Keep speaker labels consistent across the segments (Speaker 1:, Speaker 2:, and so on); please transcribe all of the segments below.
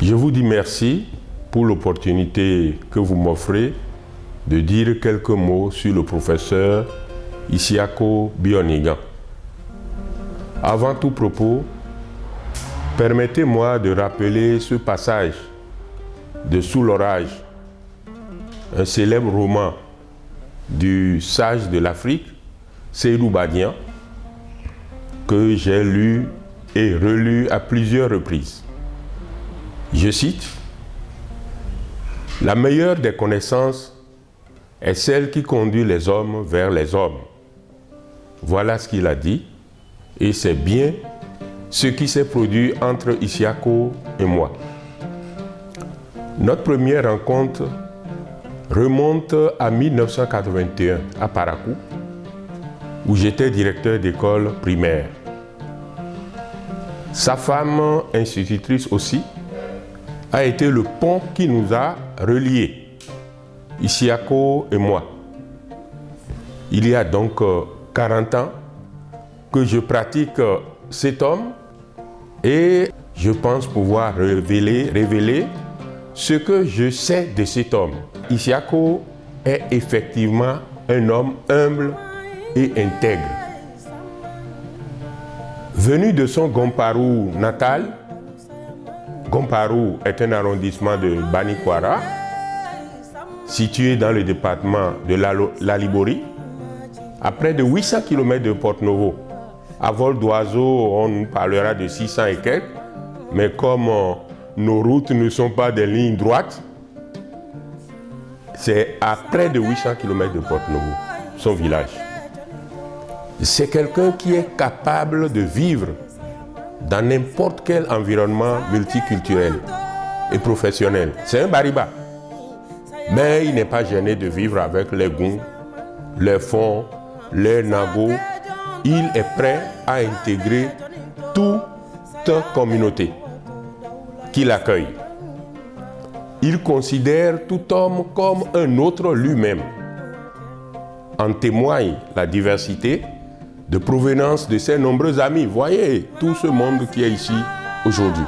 Speaker 1: Je vous dis merci pour l'opportunité que vous m'offrez de dire quelques mots sur le professeur Isiako Bionigan. Avant tout propos, permettez-moi de rappeler ce passage de Sous l'orage, un célèbre roman du sage de l'Afrique, Seydou Badian, que j'ai lu et relu à plusieurs reprises. Je cite, « La meilleure des connaissances est celle qui conduit les hommes vers les hommes. » Voilà ce qu'il a dit, et c'est bien ce qui s'est produit entre Isiako et moi. Notre première rencontre remonte à 1981 à Parakou, où j'étais directeur d'école primaire. Sa femme, institutrice aussi, a été le pont qui nous a reliés, Isiako et moi. Il y a donc 40 ans que je pratique cet homme et je pense pouvoir révéler ce que je sais de cet homme. Isiako est effectivement un homme humble et intègre. Venu de son Gomparou natal, Gomparou est un arrondissement de Banikwara, situé dans le département de l'Alibori, à près de 800 km de Porto-Novo. À vol d'oiseau, on parlera de 600 et quelques, mais comme nos routes ne sont pas des lignes droites, c'est à près de 800 km de Porto-Novo, son village. C'est quelqu'un qui est capable de vivre dans n'importe quel environnement multiculturel et professionnel. C'est un Bariba. Mais il n'est pas gêné de vivre avec les Goum, les Fon, les Nago. Il est prêt à intégrer toute communauté qui l'accueille. Il considère tout homme comme un autre lui-même. En témoigne la diversité de provenance de ses nombreux amis. Voyez tout ce monde qui est ici aujourd'hui.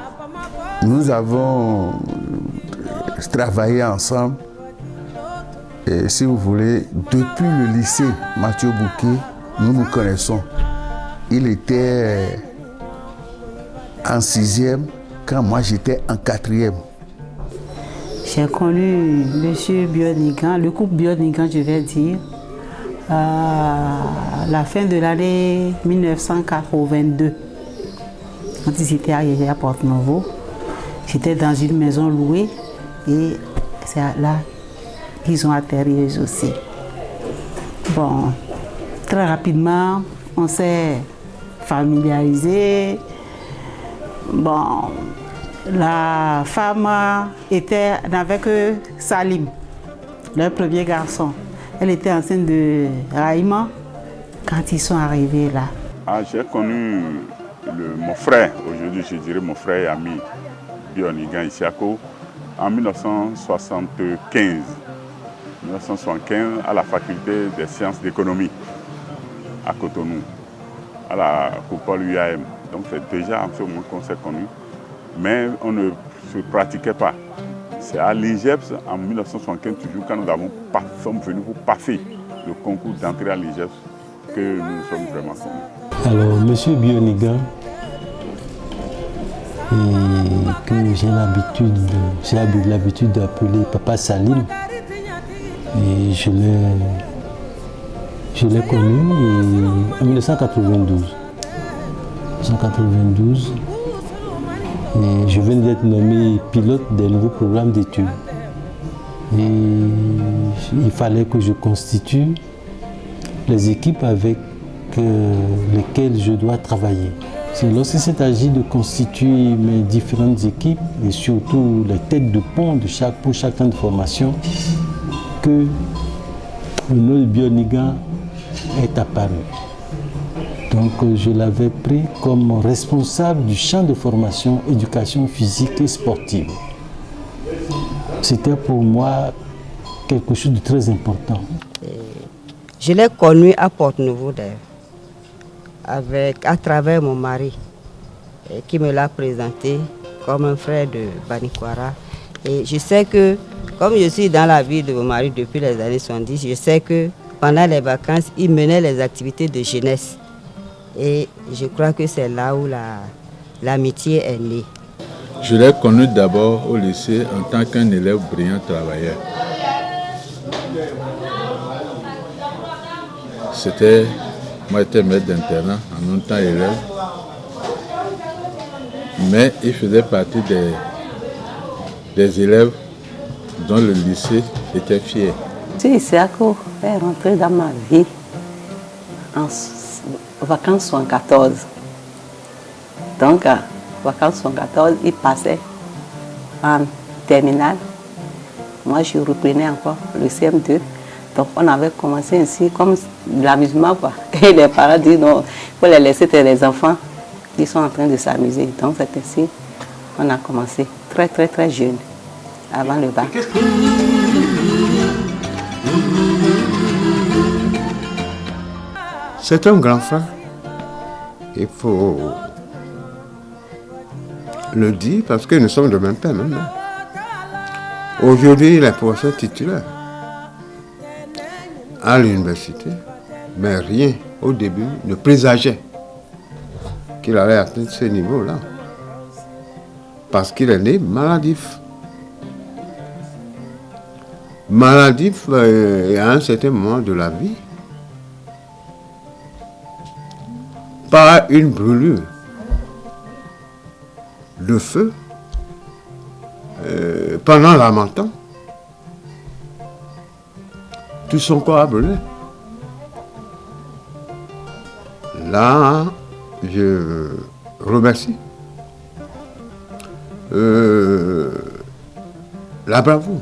Speaker 2: Nous avons travaillé ensemble, et si vous voulez, depuis le lycée Mathieu Bouquet, nous nous connaissons. Il était en 6e quand moi j'étais en 4e.
Speaker 3: J'ai connu M. Bionigan, le couple Bionigan, je vais dire, à la fin de l'année 1982. Quand ils étaient arrivés à Porto-Novo, j'étais dans une maison louée et c'est là qu'ils ont atterri eux aussi. Bon, très rapidement, on s'est familiarisé. Bon, la femme n'avait que Salim, leur premier garçon. Elle était enceinte de Raïma quand ils sont arrivés là.
Speaker 4: J'ai connu mon frère, aujourd'hui je dirais mon frère et ami Bionigan Isiako, en 1975. 1975 à la faculté des sciences d'économie à Cotonou, à la coupole UAM. Donc c'est déjà en ce moment qu'on s'est connus, mais on ne se pratiquait pas. C'est à l'IGEPS en 1975, toujours quand nous sommes venus pour passer le concours d'entrée à l'IGEPS, que nous sommes vraiment connus.
Speaker 5: Alors, M. Bionigan, que j'ai l'habitude d'appeler Papa Salim, et je l'ai connu en 1992. Et je viens d'être nommé pilote des nouveaux programmes d'études. Et il fallait que je constitue les équipes avec lesquelles je dois travailler. C'est lorsqu'il s'est agi de constituer mes différentes équipes et surtout les têtes de pont pour chaque temps de formation que le nom de Bionigan est apparu. Donc je l'avais pris comme responsable du champ de formation, éducation physique et sportive. C'était pour moi quelque chose de très important.
Speaker 6: Je l'ai connu à Porte-Nouveau d'ailleurs, à travers mon mari, qui me l'a présenté comme un frère de Banikwara. Et je sais que, comme je suis dans la vie de mon mari depuis les années 70, je sais que pendant les vacances, il menait les activités de jeunesse. Et je crois que c'est là où l'amitié est née.
Speaker 7: Je l'ai connu d'abord au lycée en tant qu'un élève brillant travailleur. Moi j'étais maître d'internat, en même temps élève, mais il faisait partie des élèves dont le lycée était fier.
Speaker 8: Isiako est rentré dans ma vie en vacances 74. Donc, vacances 74, il passait en terminale. Moi, je reprenais encore le CM2. Donc, on avait commencé ainsi, comme de l'amusement, quoi. Et les parents disent non, il faut les laisser, les enfants, ils sont en train de s'amuser. Donc, c'est ainsi qu'on a commencé très, très, très jeune, avant le bac.
Speaker 9: C'est un grand frère. Il faut le dire parce que nous sommes de même père maintenant. Aujourd'hui, il est professeur titulaire à l'université, mais rien au début ne présageait qu'il allait atteindre ce niveau-là. Parce qu'il est né maladif. Maladif à un certain moment de la vie, par une brûlure de feu pendant l'harmattan. Tout son corps a brûlé. Là, je remercie la bravoure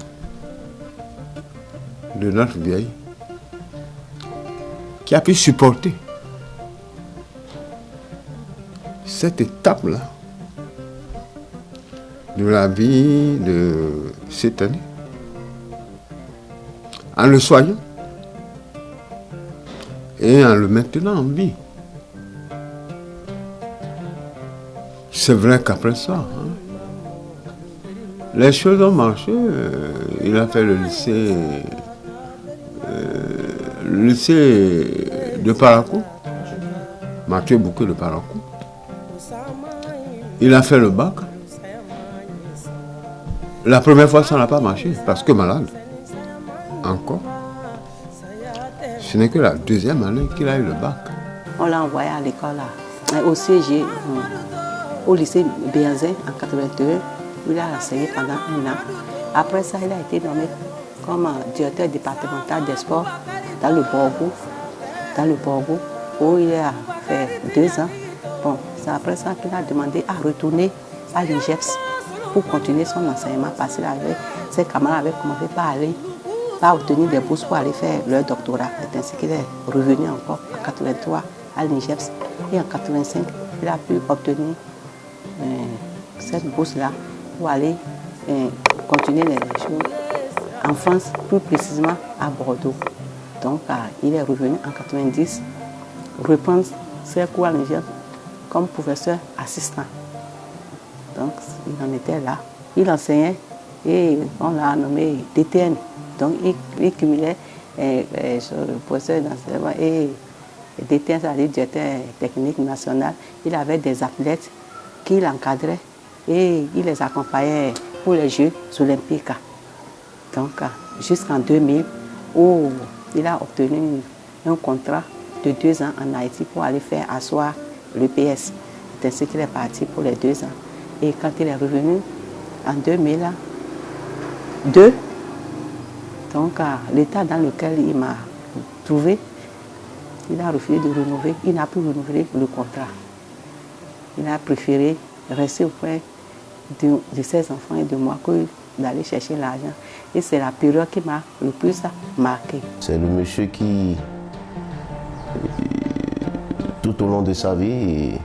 Speaker 9: de notre vieille qui a pu supporter cette étape-là de la vie de cette année, en le soignant et en le maintenant en vie. C'est vrai qu'après ça, les choses ont marché. Il a fait le lycée de Parakou, Mathieu Bouquet de Parakou. Il a fait le bac. La première fois, ça n'a pas marché parce que malade. Encore. Ce n'est que la deuxième année qu'il a eu le bac.
Speaker 8: On l'a envoyé à l'école au CG, au lycée Béazin en 82, où il a enseigné pendant 1 an. Après ça, il a été nommé comme directeur départemental des sports dans le Borgo, où il a fait 2 ans. Bon, c'est après ça qu'il a demandé à retourner à l'IGEPS pour continuer son enseignement parce que ses camarades avaient commencé par obtenir des bourses pour aller faire leur doctorat. C'est ainsi qu'il est revenu encore en 83 à l'IGEPS. Et en 85, il a pu obtenir cette bourse-là pour aller continuer les choses en France, plus précisément à Bordeaux. Donc, il est revenu en 90, reprendre ses cours à l'IGEPS comme professeur assistant. Donc, il en était là. Il enseignait et on l'a nommé DTN. Donc, il cumulait professeur d'enseignement et DTN, c'est-à-dire directeur technique national. Il avait des athlètes qu'il encadrait et il les accompagnait pour les Jeux olympiques. Donc, jusqu'en 2000, où il a obtenu un contrat de 2 ans en Haïti pour aller faire asseoir l'EPS. C'est ainsi qu'il est parti pour les 2 ans. Et quand il est revenu en 2002, Donc, l'état dans lequel il m'a trouvé, il a refusé de renouveler, il n'a plus renouvelé le contrat. Il a préféré rester auprès de ses enfants et de moi que d'aller chercher l'argent. Et c'est la période qui m'a le plus marqué.
Speaker 10: C'est le monsieur qui, tout au long de sa vie,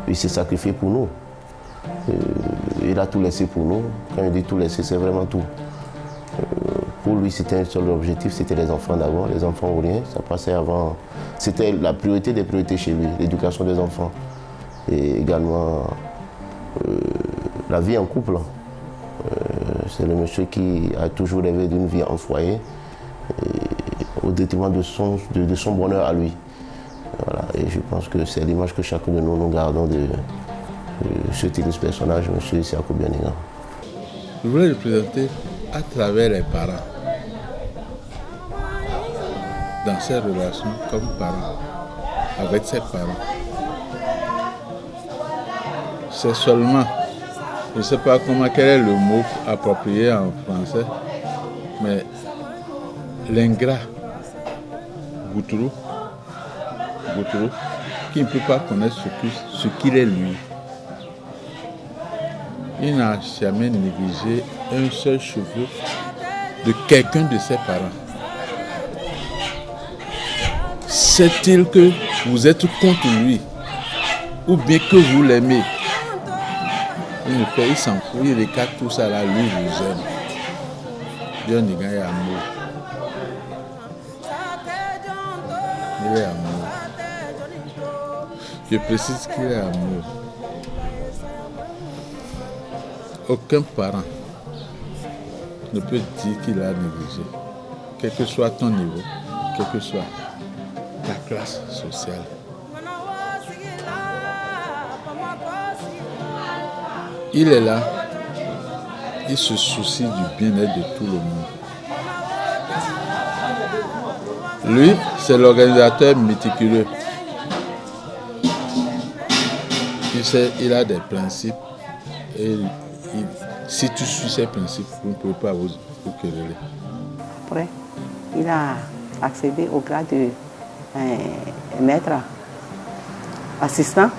Speaker 10: il s'est sacrifié pour nous. Il a tout laissé pour nous. Quand il dit tout laisser, c'est vraiment tout. Pour lui, c'était un seul objectif, c'était les enfants d'abord, les enfants ou rien. Ça passait avant. C'était la priorité des priorités chez lui, l'éducation des enfants. Et également la vie en couple. C'est le monsieur qui a toujours rêvé d'une vie en foyer, au détriment de son bonheur à lui. Voilà. Et je pense que c'est l'image que chacun de nous gardons de ce type de personnage, M. Isiakou Bionigan.
Speaker 7: Je voulais le présenter à travers les parents, dans ses relations comme parents, avec ses parents. C'est seulement, je ne sais pas quel est le mot approprié en français, mais l'ingrat, Boutourou, qui ne peut pas connaître ce qu'il est lui. Il n'a jamais négligé un seul cheveu de quelqu'un de ses parents. Sait-il que vous êtes contre lui ou bien que vous l'aimez? Il s'en fout, il regarde tout ça là, lui vous aime. Bionigan est amour. Il est amour. Je précise qu'il est amour. Aucun parent ne peut dire qu'il a négligé, quel que soit ton niveau, quelle que soit ta classe sociale. Il est là, il se soucie du bien-être de tout le monde. Lui, c'est l'organisateur méticuleux. Il sait, il a des principes et si tu suis ces principes, vous ne pouvez pas vous quereller.
Speaker 8: Après, il a accédé au grade de maître assistant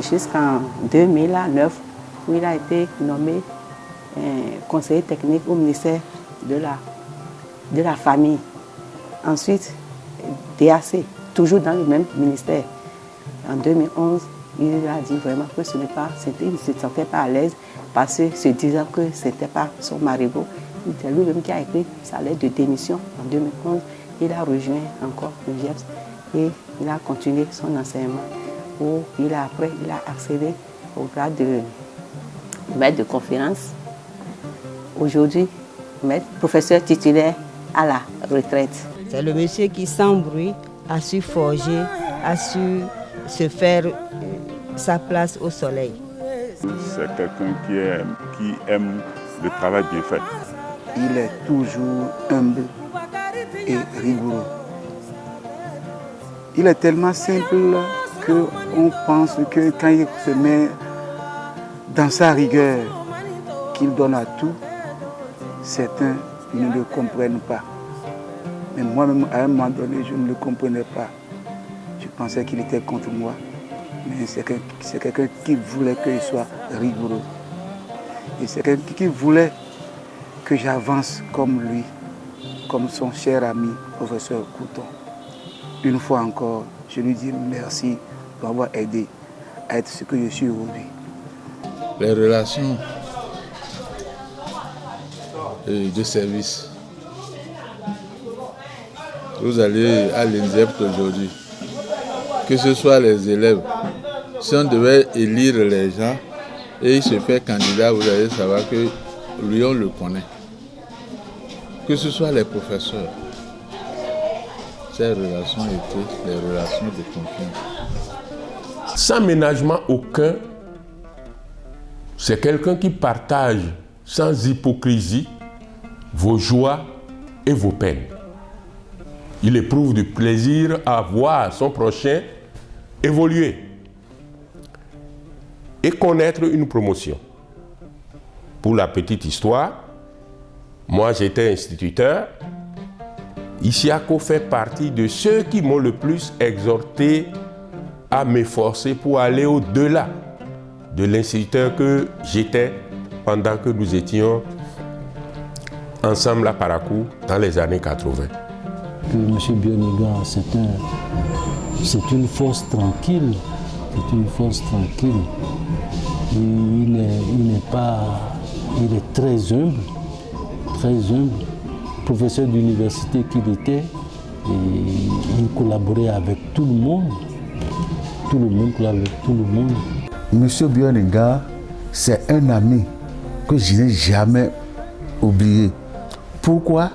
Speaker 8: jusqu'en 2009, où il a été nommé conseiller technique au ministère de la famille. Ensuite, DAC, toujours dans le même ministère. En 2011, il a dit vraiment que il ne se sentait pas à l'aise parce que se disant que ce n'était pas son marigot. C'est lui-même qui a écrit sa lettre de démission en 2011. Il a rejoint encore le GEPS et il a continué son enseignement où il a accédé au grade de maître de conférence. Aujourd'hui, professeur titulaire à la retraite.
Speaker 6: C'est le monsieur qui, sans bruit, a su forger, a su se faire sa place au soleil.
Speaker 4: C'est quelqu'un qui aime le travail bien fait.
Speaker 2: Il est toujours humble et rigoureux. Il est tellement simple qu'on pense que quand il se met dans sa rigueur, qu'il donne à tout, certains ne le comprennent pas. Mais moi-même, à un moment donné, je ne le comprenais pas. Je pensais qu'il était contre moi. Mais c'est quelqu'un qui voulait qu'il soit rigoureux. Et c'est quelqu'un qui voulait que j'avance comme lui, comme son cher ami, professeur Couton. Une fois encore, je lui dis merci de m'avoir aidé à être ce que je suis aujourd'hui.
Speaker 7: Les relations de service. Vous allez à l'INSEP aujourd'hui, que ce soit les élèves, si on devait élire les gens et il se fait candidat, vous allez savoir que lui on le connaît. Que ce soit les professeurs, ces relations étaient les relations de confiance.
Speaker 1: Sans ménagement aucun, c'est quelqu'un qui partage sans hypocrisie vos joies et vos peines. Il éprouve du plaisir à voir son prochain évoluer et connaître une promotion. Pour la petite histoire, Moi, j'étais instituteur. Isiako fait partie de ceux qui m'ont le plus exhorté à m'efforcer pour aller au-delà de l'instituteur que j'étais pendant que nous étions ensemble à Parakou dans les années 80.
Speaker 5: M. Bionigan, c'est une force tranquille. C'est une force tranquille. Il est très humble. Professeur d'université qu'il était, et il collaborait avec tout le monde. Tout le monde collaborait avec tout le monde.
Speaker 2: Monsieur Bionigan, c'est un ami que je n'ai jamais oublié. Pourquoi?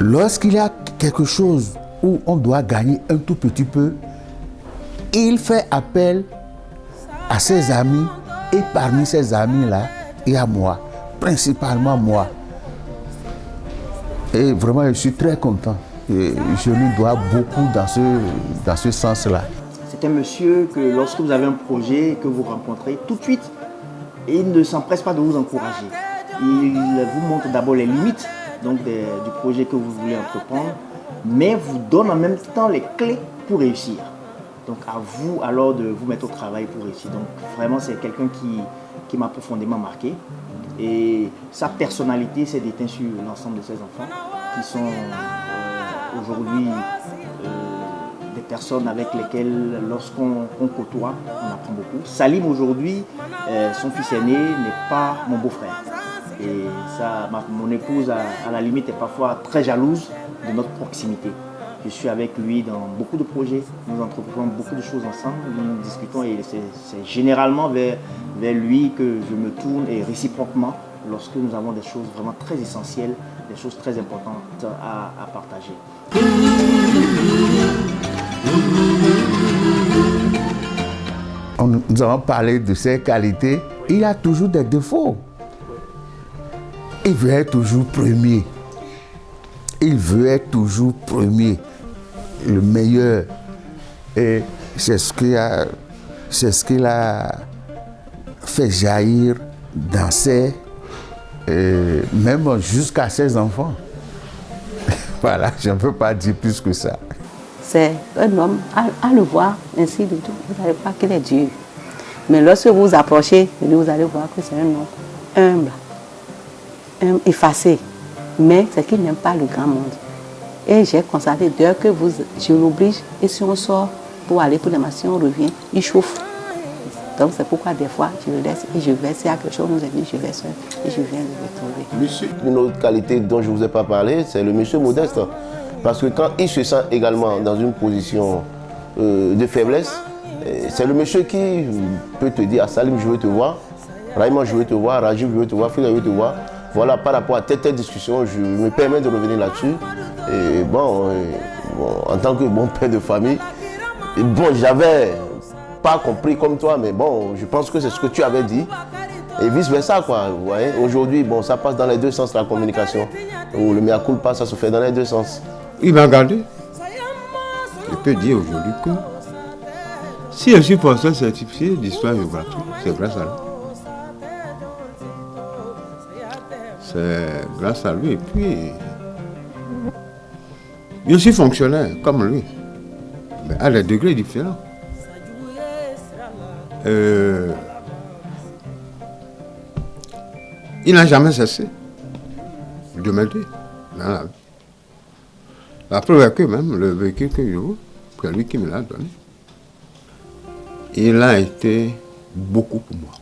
Speaker 2: Lorsqu'il y a quelque chose où on doit gagner un tout petit peu, il fait appel à ses amis, et parmi ces amis-là, il y a moi, principalement moi. Et vraiment, je suis très content. Et je lui dois beaucoup dans ce sens-là.
Speaker 11: C'est un monsieur que lorsque vous avez un projet que vous rencontrez, tout de suite, il ne s'empresse pas de vous encourager. Il vous montre d'abord les limites donc du projet que vous voulez entreprendre, mais vous donne en même temps les clés pour réussir. Donc à vous alors de vous mettre au travail pour réussir. Donc vraiment c'est quelqu'un qui m'a profondément marqué. Et sa personnalité s'est déteinte sur l'ensemble de ses enfants qui sont aujourd'hui des personnes avec lesquelles lorsqu'on côtoie, on apprend beaucoup. Salim aujourd'hui, son fils aîné n'est pas mon beau-frère. Et ça, mon épouse à la limite est parfois très jalouse de notre proximité. Je suis avec lui dans beaucoup de projets, nous entreprenons beaucoup de choses ensemble, nous discutons et c'est généralement vers lui que je me tourne et réciproquement lorsque nous avons des choses vraiment très essentielles, des choses très importantes à partager.
Speaker 2: Nous avons parlé de ses qualités, il a toujours des défauts. Il veut être toujours premier. Il veut être toujours premier, le meilleur. Et c'est ce qu'il a fait jaillir dans ses, même jusqu'à ses enfants. Voilà, je ne peux pas dire plus que ça.
Speaker 8: C'est un homme, à le voir ainsi de tout, vous n'allez pas qu'il est dur. Mais lorsque vous vous approchez, vous allez voir que c'est un homme humble, effacé. Mais c'est qu'il n'aime pas le grand monde. Et j'ai constaté, dès que je l'oblige, et si on sort pour aller pour les masses, si on revient, il chauffe. Donc c'est pourquoi des fois, je le laisse et je vais, s'il y a quelque chose, nous a dit, je vais seul et je viens le retrouver.
Speaker 10: Une autre qualité dont je ne vous ai pas parlé, c'est le monsieur modeste. Parce que quand il se sent également dans une position de faiblesse, c'est le monsieur qui peut te dire, ah, Salim, je veux te voir, Raïman, je veux te voir, Rajiv, je veux te voir, Fila, je veux te voir. Voilà, par rapport à telle discussion, je me permets de revenir là-dessus. Et bon, en tant que bon père de famille, j'avais pas compris comme toi, mais bon, je pense que c'est ce que tu avais dit. Et vice-versa, quoi. Vous voyez, aujourd'hui, bon, ça passe dans les deux sens, la communication. Ou le mea culpa, ça se fait dans les deux sens.
Speaker 9: Il m'a gardé. Je peux dire aujourd'hui que si je suis professeur certifié d'histoire géographique, c'est grâce à lui. C'est grâce à lui. Et puis, je suis fonctionnaire comme lui, mais à des degrés différents. Il n'a jamais cessé de m'aider dans la vie. La preuve est que même le véhicule que je veux, c'est lui qui me l'a donné. Il a été beaucoup pour moi.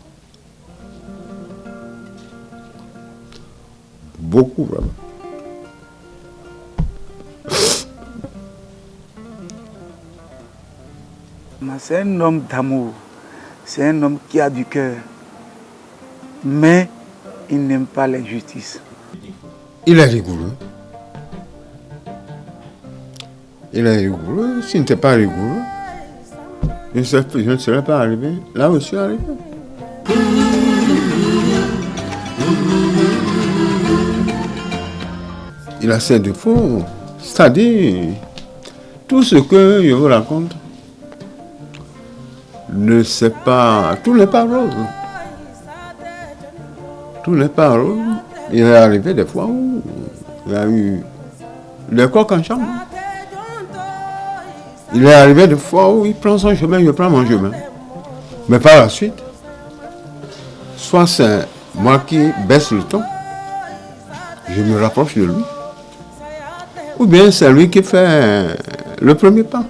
Speaker 9: Beaucoup, vraiment.
Speaker 2: C'est un homme d'amour, c'est un homme qui a du cœur, mais il n'aime pas l'injustice.
Speaker 9: Il est rigoureux. Il est rigoureux. S'il n'était pas rigoureux, je ne serais pas arrivé là où je suis arrivé. Il a ses défauts, c'est-à-dire tout ce que je vous raconte ne sait pas, tout n'est pas rose. Tout n'est pas rose. Il est arrivé des fois où il a eu le coq en chambre. Il est arrivé des fois où il prend son chemin, je prends mon chemin. Mais par la suite, soit c'est moi qui baisse le ton, je me rapproche de lui, ou bien c'est lui qui fait le premier pas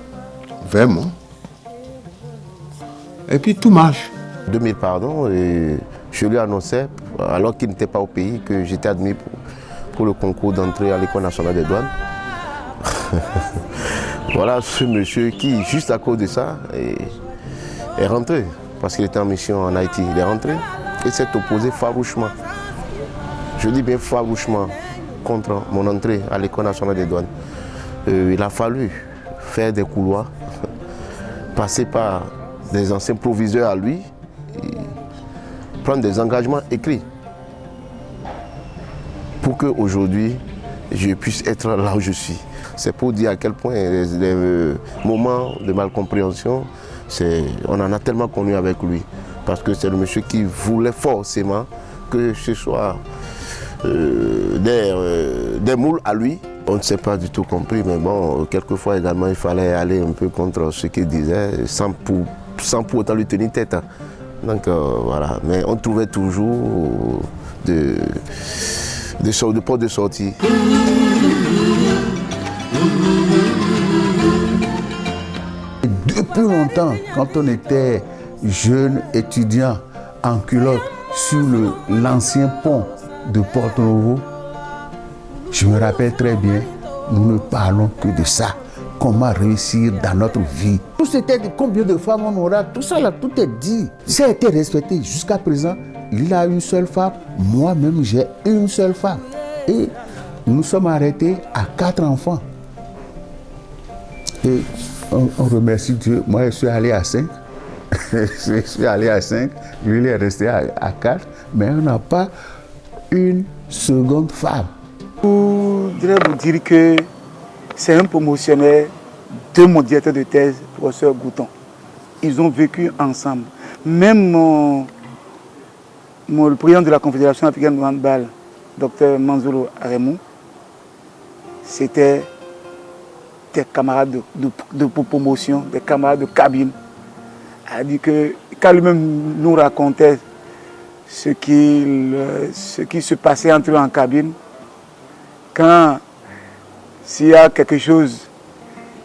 Speaker 9: vers moi. Et puis tout marche.
Speaker 10: 2000 pardon, et je lui annonçais, alors qu'il n'était pas au pays, que j'étais admis pour le concours d'entrée à l'École nationale des douanes. Voilà ce monsieur qui, juste à cause de ça, est rentré, parce qu'il était en mission en Haïti. Il est rentré et s'est opposé farouchement, je dis bien farouchement, contre mon entrée à l'École nationale des douanes. Il a fallu faire des couloirs, passer par des anciens proviseurs à lui, et prendre des engagements écrits pour qu'aujourd'hui je puisse être là où je suis. C'est pour dire à quel point les moments de malcompréhension, on en a tellement connu avec lui. Parce que c'est le monsieur qui voulait forcément que ce soit des moules à lui. On ne s'est pas du tout compris, mais bon, quelquefois également il fallait aller un peu contre ce qu'il disait, sans pour autant lui tenir tête. Donc voilà, mais on trouvait toujours des portes de sortie.
Speaker 2: Depuis longtemps, quand on était jeune étudiant en culotte sur l'ancien pont de Porto-Novo, je me rappelle très bien, nous ne parlons que de ça. Comment réussir dans notre vie. Tout c'était combien de femmes on aura, tout ça là, tout est dit. Ça a été respecté jusqu'à présent. Il a une seule femme, moi-même j'ai une seule femme. Et nous sommes arrêtés à 4 enfants. Et on remercie Dieu. Moi je suis allé à 5. Je suis allé à 5, lui il est resté à 4, mais on n'a pas une seconde femme. Je voudrais vous dire que c'est un promotionnaire de mon directeur de thèse, professeur Gouton. Ils ont vécu ensemble. Même le président de la Confédération africaine de handball, Dr Manzolo Aremou, c'était des camarades de promotion, des camarades de cabine. Il a dit que quand lui-même nous racontait ce qui se passait entre eux en cabine, quand s'il y a quelque chose,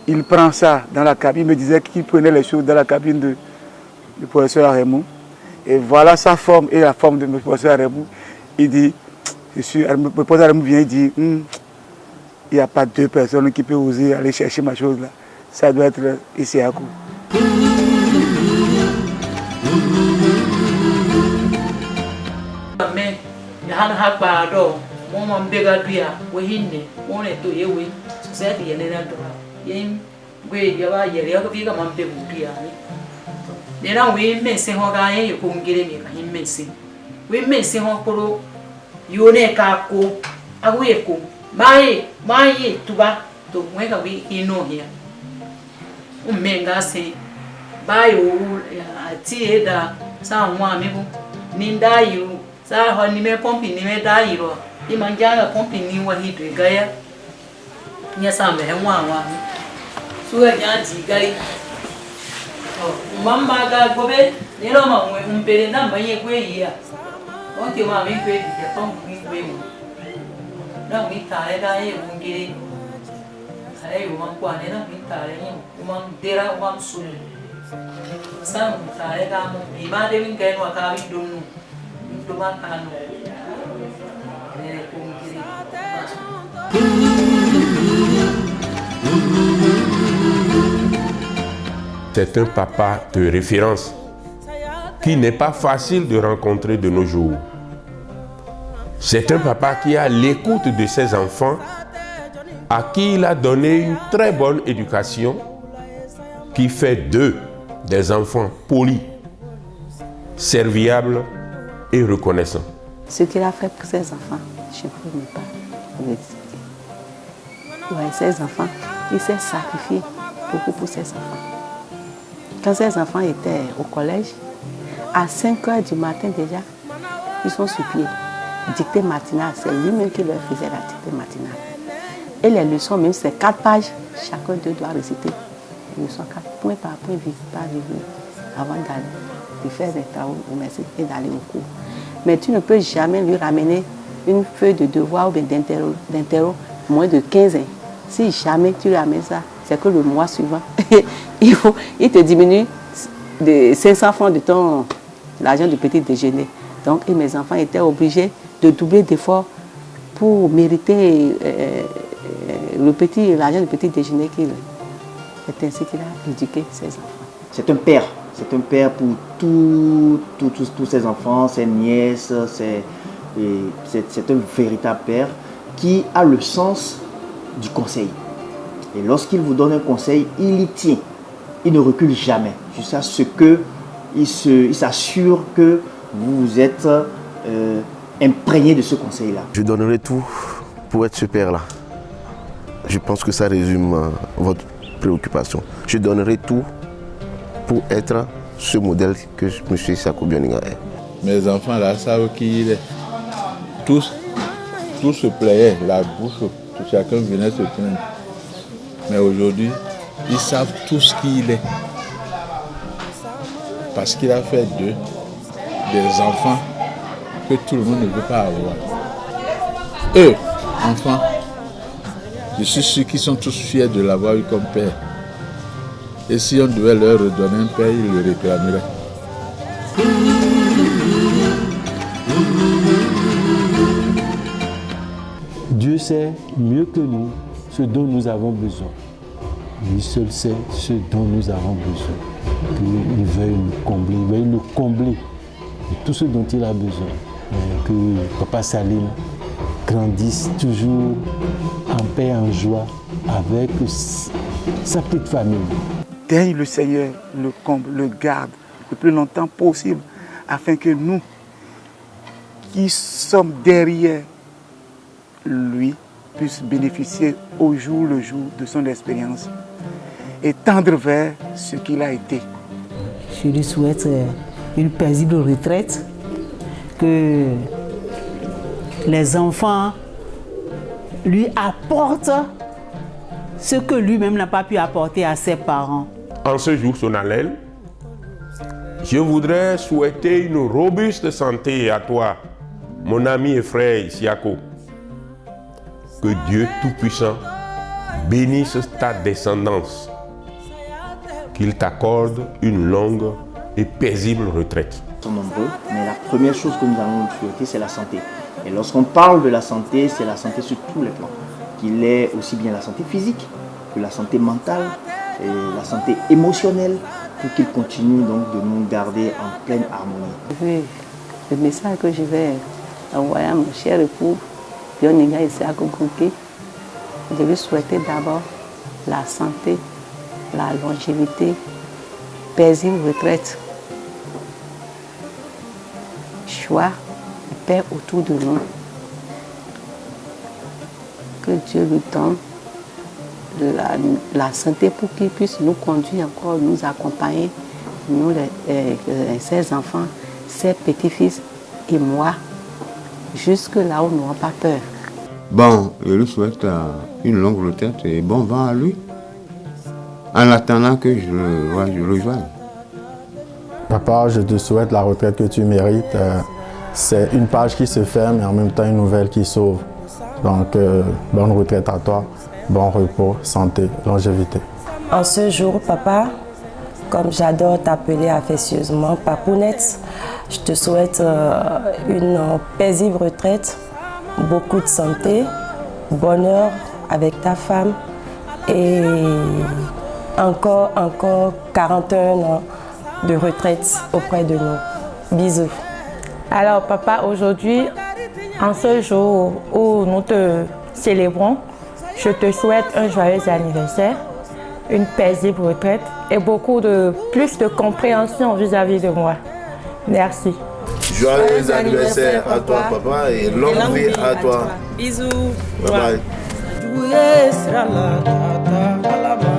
Speaker 2: il prend ça dans la cabine. Il me disait qu'il prenait les choses dans la cabine du professeur Aremou. Et voilà sa forme et la forme de mon professeur Aremou. Il dit, le professeur Aremou vient et dit, il n'y a pas 2 personnes qui peuvent oser aller chercher ma chose là. Ça doit être ici à coup.
Speaker 12: Mama mbega duya wehinne mone to yewe society yenena do yin gwe yaba yere yakafika mambe buduya ni nera we mense ho ga yen ko ngire mi ka yin mense we mense ho koro yone ka ko aguye ko mai tuba to mweka we ino here umenga se bayo ati eda sa nwa mi bu ni ndayo sa ho ni me pompi ni me dairo imanjanga pompi ni wa hidu gaya nya sambe henwa suga nyanti gali mamba ga gobe ni ro ma mwe umpere na maye kwe ya onke ma mi kwe ya tom mi kwe mo na mi tare da ye ungiri ai o man kwa ne na mi tare ni o man dera o man sul sa mi tare ga mo bi ma de min ga no ka bi donu do ma ka no.
Speaker 1: C'est un papa de référence qui n'est pas facile de rencontrer de nos jours. C'est un papa qui a l'écoute de ses enfants, à qui il a donné une très bonne éducation, qui fait d'eux des enfants polis, serviables et reconnaissants.
Speaker 8: Ce qu'il a fait pour ses enfants, je ne peux même pas vous expliquer. Ouais, ses enfants, il s'est sacrifié beaucoup pour ses enfants. Quand ses enfants étaient au collège, à 5 h du matin déjà, ils sont sur pied. dictée matinale, c'est lui-même qui leur faisait la dictée matinale. Et les leçons, même c'est 4 pages, chacun d'eux doit réciter. Les leçons 4, point par point, virgule par virgule, avant de faire des travaux et d'aller au cours. Mais tu ne peux jamais lui ramener une feuille de devoir ou d'interro moins de 15 ans. Si jamais tu lui ramènes ça, c'est que le mois suivant, il te diminue de 500 francs de l'argent du petit déjeuner. Donc, et mes enfants étaient obligés de doubler d'efforts pour mériter l'argent du petit déjeuner qu'il. C'est ainsi qu'il a éduqué ses enfants.
Speaker 11: C'est un père pour tous ses enfants, ses nièces. C'est un véritable père qui a le sens du conseil. Et lorsqu'il vous donne un conseil, il y tient. Il ne recule jamais jusqu'à ce qu'il s'assure que vous êtes imprégné de ce conseil-là.
Speaker 10: Je donnerai tout pour être ce père-là. Je pense que ça résume votre préoccupation. Je donnerai tout pour être ce modèle que M. Issakou Bioniga est.
Speaker 7: Mes enfants là savent qui il est. Tous se playaient, la bouche, chacun venait se plaindre. Mais aujourd'hui, ils savent tous qui il est. Parce qu'il a fait d'eux des enfants que tout le monde ne veut pas avoir. Eux, enfants, je suis sûr qu'ils sont tous fiers de l'avoir eu comme père. Et si on devait leur redonner un père, ils le réclameraient.
Speaker 5: Dieu sait mieux que nous ce dont nous avons besoin. Lui seul sait ce dont nous avons besoin. Qu'il veuille le combler de tout ce dont il a besoin. Que Papa Salim grandisse toujours en paix, en joie, avec sa petite famille.
Speaker 2: Daigne le Seigneur le comble, le garde le plus longtemps possible, afin que nous, qui sommes derrière lui, puissions bénéficier au jour le jour de son expérience et tendre vers ce qu'il a été.
Speaker 3: Je lui souhaite une paisible retraite, que les enfants lui apportent ce que lui-même n'a pas pu apporter à ses parents.
Speaker 1: En ce jour solennel, je voudrais souhaiter une robuste santé à toi, mon ami et frère Isiako. Que Dieu Tout-Puissant bénisse ta descendance, qu'il t'accorde une longue et paisible retraite.
Speaker 11: Ils sont nombreux, mais la première chose que nous allons souhaiter, c'est la santé. Et lorsqu'on parle de la santé, c'est la santé sur tous les plans. Qu'il ait aussi bien la santé physique que la santé mentale et la santé émotionnelle, pour qu'il continue donc de nous garder en pleine harmonie.
Speaker 8: Oui, le message que je vais envoyer à mon cher époux, Bioniga Issakou Gouké, de lui souhaiter d'abord la santé, la longévité, paisible retraite, joie et paix autour de nous. Que Dieu lui donne de la santé pour qu'il puisse nous conduire encore, nous accompagner, nous, ses enfants, ses petits-fils et moi, jusque là où nous n'aurons pas peur.
Speaker 9: Bon, je lui souhaite une longue retraite et bon vent à lui, en attendant que je le rejoigne.
Speaker 13: Papa, je te souhaite la retraite que tu mérites. C'est une page qui se ferme et en même temps une nouvelle qui s'ouvre. Donc, bonne retraite à toi, bon repos, santé, longévité.
Speaker 14: En ce jour, papa, comme j'adore t'appeler affectueusement Papounette, je te souhaite une paisible retraite, beaucoup de santé, bonheur avec ta femme et encore 41 ans de retraite auprès de nous. Bisous.
Speaker 15: Alors papa, aujourd'hui, en ce jour où nous te célébrons, je te souhaite un joyeux anniversaire, une paisible retraite et plus de compréhension vis-à-vis de moi. Merci.
Speaker 10: Joyeux anniversaire à toi, papa, et longue vie à toi.
Speaker 14: Bisous.
Speaker 10: Bye bye.